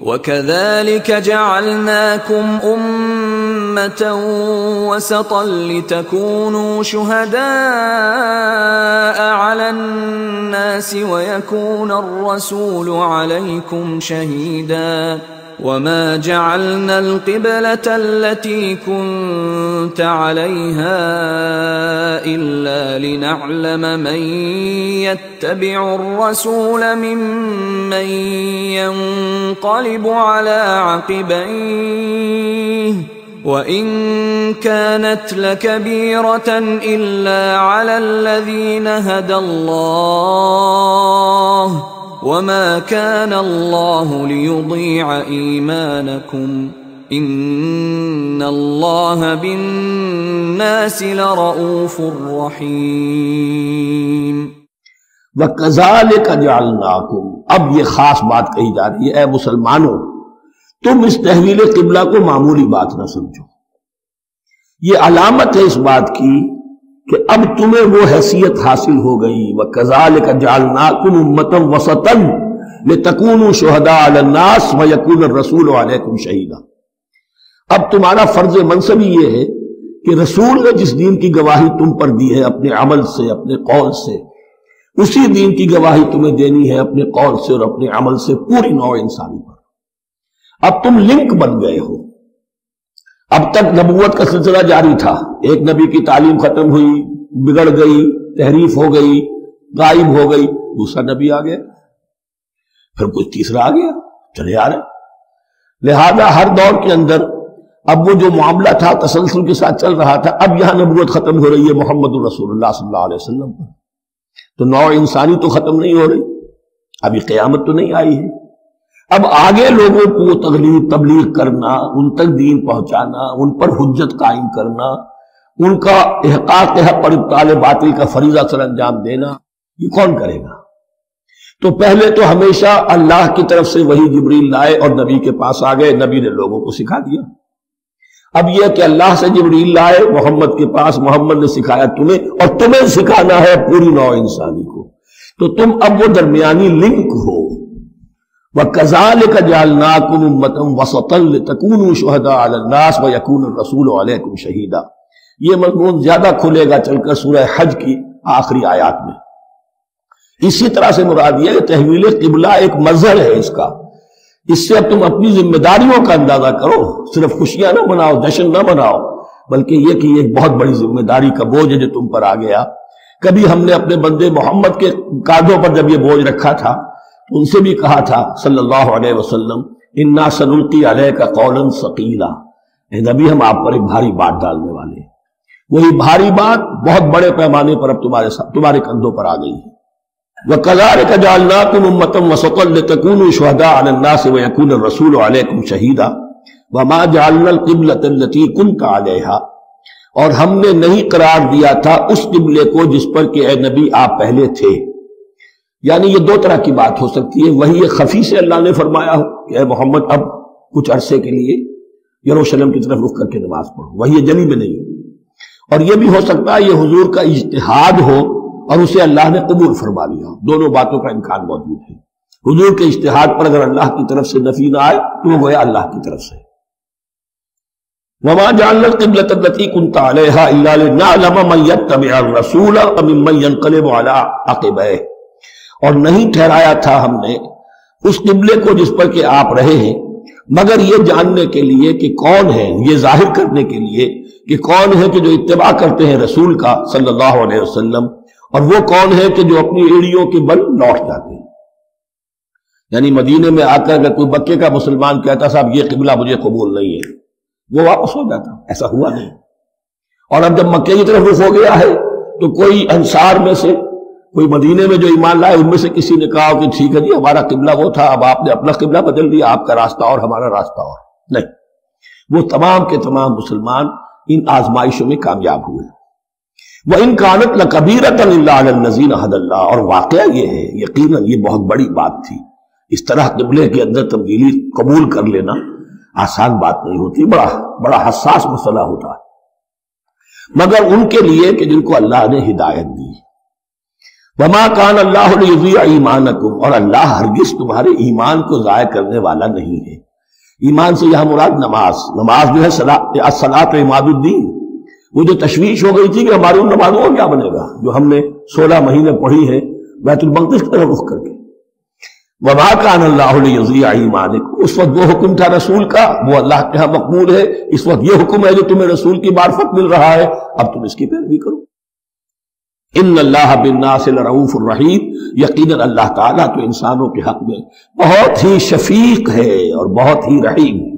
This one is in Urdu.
وَكَذَلِكَ جَعَلْنَاكُمْ أُمَّةً وَسَطًا لِتَكُونُوا شُهَدَاءَ عَلَى النَّاسِ وَيَكُونَ الرَّسُولُ عَلَيْكُمْ شَهِيدًا وَمَا جَعَلْنَا الْقِبْلَةَ الَّتِي كُنْتَ عَلَيْهَا إِلَّا لِنَعْلَمَ مَنْ يَتَّبِعُ الرَّسُولَ مِمَّنْ يَنْقَلِبُ عَلَى عَقِبَيْهِ وَإِنْ كَانَتْ لَكَبِيرَةً إِلَّا عَلَى الَّذِينَ هَدَى اللَّهُ وَمَا كَانَ اللَّهُ لِيُضِيعَ إِيمَانَكُمْ إِنَّ اللَّهَ بِالنَّاسِ لَرَءُوفٌ رَحِيمٌ وَكَذَلِكَ جَعَلْنَاكُمْ، اب یہ خاص بات کہی جا رہی ہے، اے مسلمانوں تم اس تحویل قبلہ کو معمولی بات نہ سمجھو، یہ علامت ہے اس بات کی کہ اب تمہیں وہ حیثیت حاصل ہو گئی۔ وَكَذَلِكَ جَعَلْنَاكُمْ أُمَّةً وَسَطًا لِتَكُونُوا شُهَدَاءَ عَلَى النَّاسِ وَيَكُونَ الرَّسُولُ عَلَيْكُمْ شَهِيدًا۔ اب تمہارا فرض منصب یہ ہے کہ رسول نے جس دین کی گواہی تم پر دی ہے اپنے عمل سے، اپنے قول سے، اسی دین کی گواہی تمہیں دینی ہے اپنے قول سے اور اپنے عمل سے پوری نوع انسانی پر۔ اب تم لنک بن گئے ہو۔ اب تک نبوت کا سلسلہ جاری تھا، ایک نبی کی تعلیم ختم ہوئی، بگڑ گئی، تحریف ہو گئی، غائب ہو گئی، دوسرا نبی آ گیا، پھر کوئی تیسرا آ گیا، چلے آ رہے۔ لہذا ہر دور کے اندر اب وہ جو معاملہ تھا تسلسل کے ساتھ چل رہا تھا، اب یہاں نبوت ختم ہو رہی ہے محمد الرسول اللہ صلی اللہ علیہ وسلم پر، تو نوع انسانی تو ختم نہیں ہو رہی، ابھی قیامت تو نہیں آئی ہے۔ اب آگے لوگوں کو تبلیغ کرنا، ان تک دین پہنچانا، ان پر حجت قائم کرنا، ان کا احقاق حق پر ابطال باطل کا فریضہ سر انجام دینا، یہ کون کرے گا؟ تو پہلے تو ہمیشہ اللہ کی طرف سے وہی جبریل لائے اور نبی کے پاس آ گئے، نبی نے لوگوں کو سکھا دیا۔ اب یہ کہ اللہ سے جبریل لائے محمد کے پاس، محمد نے سکھایا تمہیں، اور تمہیں سکھانا ہے پوری نوع انسانی کو، تو تم اب وہ درمیانی لنک ہو۔ وَكَذَلِكَ جَعَلْنَاكُمْ أُمَّةً وَسَطًا لِتَكُونُوا شُهَدَاءَ عَلَى النَّاسِ وَيَكُونَ الرَّسُولُ عَلَيْكُمْ شَهِيدًا۔ یہ مضمون زیادہ کھلے گا چل کر سورہ حج کی آخری آیات میں۔ اسی طرح سے مراد یہ کہ تحویل قبلہ ایک مظہر ہے اس کا، اس سے اب تم اپنی ذمہ داریوں کا اندازہ کرو، صرف خوشیاں نہ مناؤ، جشن نہ مناؤ، بلکہ یہ کہ یہ ایک بہت بڑی ذمہ داری کا بوجھ ہے جو تم پر آ گیا۔ کبھی ہم نے اپنے بندے محمد کے کاندھوں پر جب یہ بوجھ رکھا تھا تو ان سے بھی کہا تھا صلی اللہ علیہ وسلم اِنَّا سَنُلْقِي عَلَيْكَ قَوْلًا ثَقِيلًا، اے نبی ہم آپ پر ایک بھاری بات ڈالنے والے ہیں۔ وہی بھاری بات بہت بڑے پیمانے پر اب تمہارے کندھوں پر آ گئی ہے۔ وَكَذَلِكَ جَعَلْنَاكُمْ أُمَّةً وَسَطًا لِتَكُونُوا شُهَدَاءَ عَلَى النَّاسِ وَيَكُونَ الرَّسُولُ عَلَيْكُمْ شَهِيدًا وَمَا جَعَلْنَا الْقِبْلَةَ الَّتِي كُنْتَ عَلَيْهَا، اور ہم نے نہیں قرار دیا تھا اس قبلے کو جس پر کہ اے نبی آپ پہلے تھے۔ یعنی یہ دو طرح کی بات ہو سکتی ہے، وہی خفی سے اللہ نے فرمایا ہو کہ اے محمد اب کچھ عرصے کے لیے یروشلم کی طرف رخ کر کے نماز پڑھو، وہی جلی میں نہیں، اور یہ بھی ہو سکتا ہے یہ حضور کا اجتہاد ہو اور اسے اللہ نے قبول فرما لیا ہو، دونوں باتوں کا امکان موجود ہے۔ حضور کے اجتہاد پر اگر اللہ کی طرف سے نفی نہ آئے تو وہ گویا اللہ کی طرف سے۔ وَمَا جَعَلْنَا الْقِبْلَةَ الَّتِي كُنْتَ عَلَيْهَا إِلَّا لِنَعْلَمَ مَن يَتَّبِعُ الرَّسُولَ وَمِمَّن يَنقَلِبُ عَلَىٰ عَقِبَيْهِ، اور نہیں ٹھہرایا تھا ہم نے اس قبلے کو جس پر کہ آپ رہے ہیں مگر یہ جاننے کے لیے کہ کون ہے، یہ ظاہر کرنے کے لیے کہ کون ہے کہ جو اتباع کرتے ہیں رسول کا صلی اللہ علیہ وسلم، اور وہ کون ہے کہ جو اپنی ایڑیوں کے بل لوٹ جاتے ہیں۔ یعنی مدینے میں آ کر اگر کوئی مکے کا مسلمان کہتا صاحب یہ قبلہ مجھے قبول نہیں ہے، وہ واپس ہو جاتا، ایسا ہوا نہیں۔ اور اب جب مکے کی طرف رخ ہو گیا ہے تو کوئی انصار میں سے، کوئی مدینے میں جو ایمان لائے ان میں سے کسی نے کہا کہ ٹھیک ہے جی ہمارا قبلہ وہ تھا، اب آپ نے اپنا قبلہ بدل دیا، آپ کا راستہ اور ہمارا راستہ اور، نہیں، وہ تمام کے تمام مسلمان ان آزمائشوں میں کامیاب ہوئے۔ وَإِن كَانَتْ لَكَبِيرَةً إِلَّا عَلَى الَّذِينَ هَدَى اللَّهُ، اور واقعہ یہ ہے یقیناً یہ بہت بڑی بات تھی، اس طرح قبلے کے اندر تبدیلی قبول کر لینا آسان بات نہیں ہوتی، بڑا حساس مسئلہ ہوتا ہے، مگر ان کے لیے کہ جن کو اللہ نے ہدایت دی۔ وما کان اللہ لیضیع ایمانکم، اور اللہ ہرگز تمہارے ایمان کو ضائع کرنے والا نہیں ہے۔ ایمان سے یہاں مراد نماز جو ہے الصلاۃ عماد الدین، وہ جو تشویش ہو گئی تھی کہ ہماری ان نمازوں کا کیا بنے گا جو ہم نے 16 مہینے پڑھی ہے بیت المقدس کی طرف رخ کر کے۔ وما کان اللہ لیضیع ایمانکم، اس وقت وہ حکم تھا رسول کا، وہ اللہ کے ہاں مقبول ہے، اس وقت یہ حکم ہے جو تمہیں رسول کی معرفت مل رہا ہے، اب تم اس کی پیروی کرو۔ ان اللہ بالناس لرؤوف الرحیم، یقیناً اللہ تعالیٰ تو انسانوں کے حق میں بہت ہی شفیق ہے اور بہت ہی رحیم ہے۔